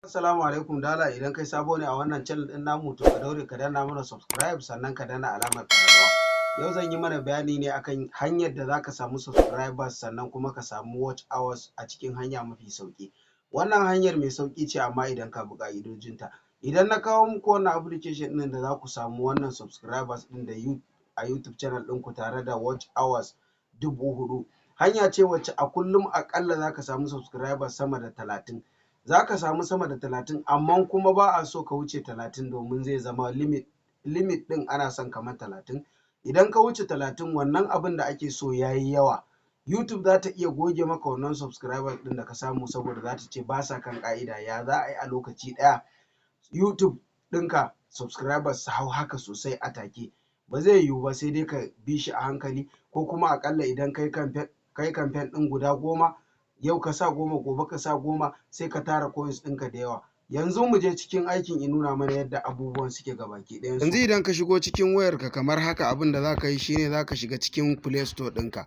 Assalamu alaikum dala idan kai sabo ne a wannan channel din namu to ka daure ka danna mana subscribe sannan ka danna alamar ƙararrawa. Yau zan yi mana bayani ne akan hanyar da zaka samu subscribers sannan kuma ka samu watch hours a cikin hanya mafi sauki. Wannan hanyar mai sauki ce amma idan ka bi ƙa'idojinta. Idan na kawo muku wannan application ɗin da za ku samu wannan subscribers ɗin da a YouTube channel ɗinku tare da watch hours 4,000. Hanya ce wacce a kullum aƙalla za ka samu subscribers sama da 30. Za ka samu sama da 30 amma kuma ba a so ka wuce 30 domin zai zama limit ɗin ana son kamar 30. Idan ka wuce 30 wannan abin da ake so ya yi yawa. YouTube za ta iya goge maka wannan subscribers ɗin da ka samu saboda za ta ce ba sa kan ƙa'ida. Ya za a yi a lokaci ɗaya YouTube ɗinka subscribers su hau haka sosai a take? Ba zai yiwu ba, sai dai ka bi shi a hankali, ko kuma aƙalla idan kai campaign ɗin guda 10, yau ka sa 10 gobe ka sa 10 sai ka tara coins ɗinka da yawa. Yanzu mu je cikin aikin in nuna mana yadda abubuwan suke gabaki ɗayansu. Yanzu idan ka shigo cikin wayarka kamar haka, abin da za ka yi shine za ka shiga cikin Play Store ɗinka.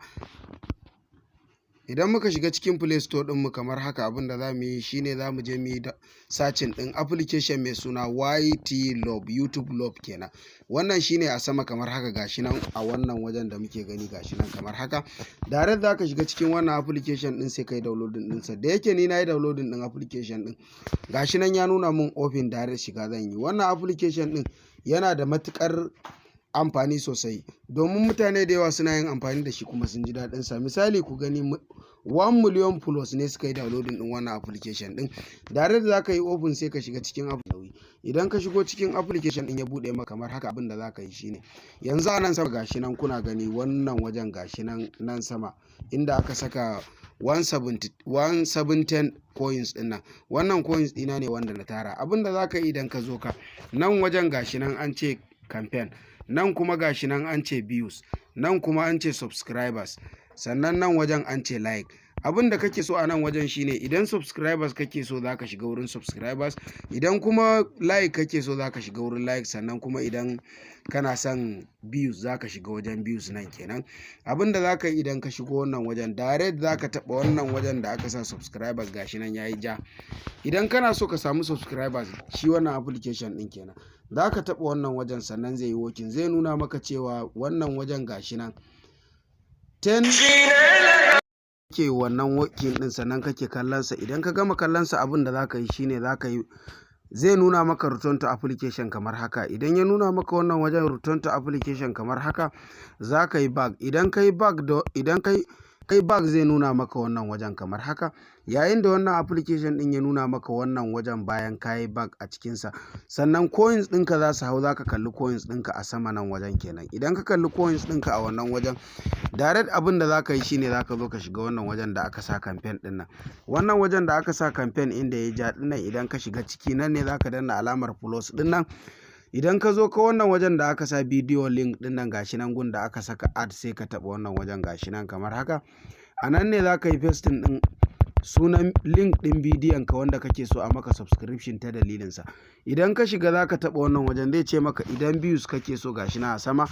Idan muka shiga cikin Play Store ɗinmu kamar haka, abin da za mu yi shine za mu je mu yi searching ɗin application mai suna YT Love, YouTube Love kenan. Wannan shine a sama kamar haka, gashi nan a wannan wajen da muke gani gashi nan kamar haka. Direct za ka shiga cikin wannan application ɗin sai ka yi downloading ɗinsa. Da yake ni na yi downloading ɗin application ɗin, gashi nan ya nuna mun open direct shiga zan yi. Wannan application ɗin yana da matuƙar amfani sosai domin mutane da yawa suna yin amfani da shi kuma sun ji daɗin sa. Misali ku gani 1 million plus ne suka yi downloading din wannan application din. Direct za ka yi open sai ka shiga cikin application. Idan ka shigo cikin application din ya bude maka kamar haka, abin da za ka yi shine yanzu a nan sama gashi nan kuna gani wannan wajen gashi nan sama inda aka saka 170 coins din nan. Wannan coins dina ne wanda na tara. Abin da za ka yi idan ka zo ka nan wajen gashi nan an ce campaign, nan kuma gashi nan an ce views, nan kuma an ce subscribers, sannan nan wajen an ce like. Abin da kake so a nan wajen shine idan subscribers kake so za ka shiga wurin subscribers, idan kuma like kake so za ka shiga wurin like, sannan kuma idan kana son views za ka shiga wajen views nan kenan. Abin da za ka yi idan ka shigo wannan wajen direct za ka taɓa wannan wajen da aka sa subscribers gashi nan ya yi ja. Idan kana so ka samu subscribers, shi wannan application ɗin kenan, za ka taɓa wannan wajen sannan zai yi working, zai nuna maka cewa wannan wajen gashi nan 10 ke wannan working din sannan kake kallon sa. Idan ka gama kallon sa, abin da zaka yi shine zai nuna maka return to application kamar haka. Idan ya nuna maka wannan wajen return to application kamar haka, zaka yi back. Idan kai back zai nuna maka wannan wajen kamar haka. Yayin da wannan application din ya nuna maka wannan wajen bayan kayi back a cikin sa, sannan coins ɗinka za su hau. Zaka kalli coins ɗinka a sama nan wajen kenan. Idan ka kalli coins ɗinka a wannan wajen, direct abin da zaka yi shine zaka zo ka shiga wannan wajen da aka sa campaign din nan. Wannan wajen da aka sa campaign inda ya ja din nan, idan ka shiga ciki nan ne zaka danna alamar plus din nan. Idan ka zo ka wannan wajen da aka sa video link din nan gashi nan gun da aka saka ad, sai ka taɓa wannan wajen gashi nan kamar haka. A nan ne za ka yi pasting din sunan link din bidiyon ka wanda kake so a maka subscription ta dalilinsa. Idan ka shiga za ka taɓa wannan wajen, zai ce maka idan views kake so gashi nan a sama,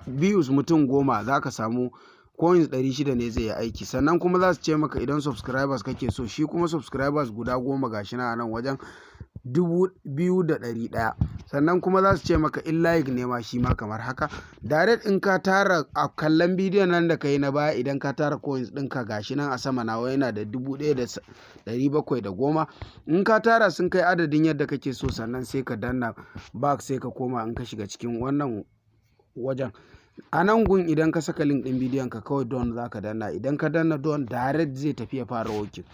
views mutum 10 za ka samu coins 600 ne zai yi aiki. Sannan kuma za su ce maka idan subscribers kake so, shi kuma subscribers guda 10 gashi nan a nan wajen 2,100. Sannan kuma za su ce maka in like ne ma shi ma kamar haka. Direct in ka tara a kallon bidiyon nan da ka yi na baya, idan ka tara coins ɗinka gashi nan a sama nawa yana da 1,710. in ka tara sun kai adadin yadda kake so, sannan sai ka danna back sai ka koma. In ka shiga cikin wannan wajen a nan gun, idan ka saka link ɗin bidiyon ka kawai don za ka danna. Idan ka danna don, direct zai tafi ya fara working.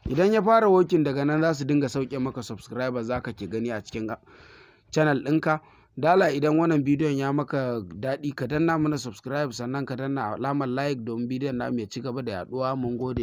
Idan ya fara working, daga nan za su dinga sauke maka subscribers za ka ke gani a cikin channel ɗinka. Dala idan wannan bidiyon ya maka daɗi, ka danna mana subscribe sannan ka danna alamar like domin bidiyon na mai ci gaba da yaɗuwa. Mun gode.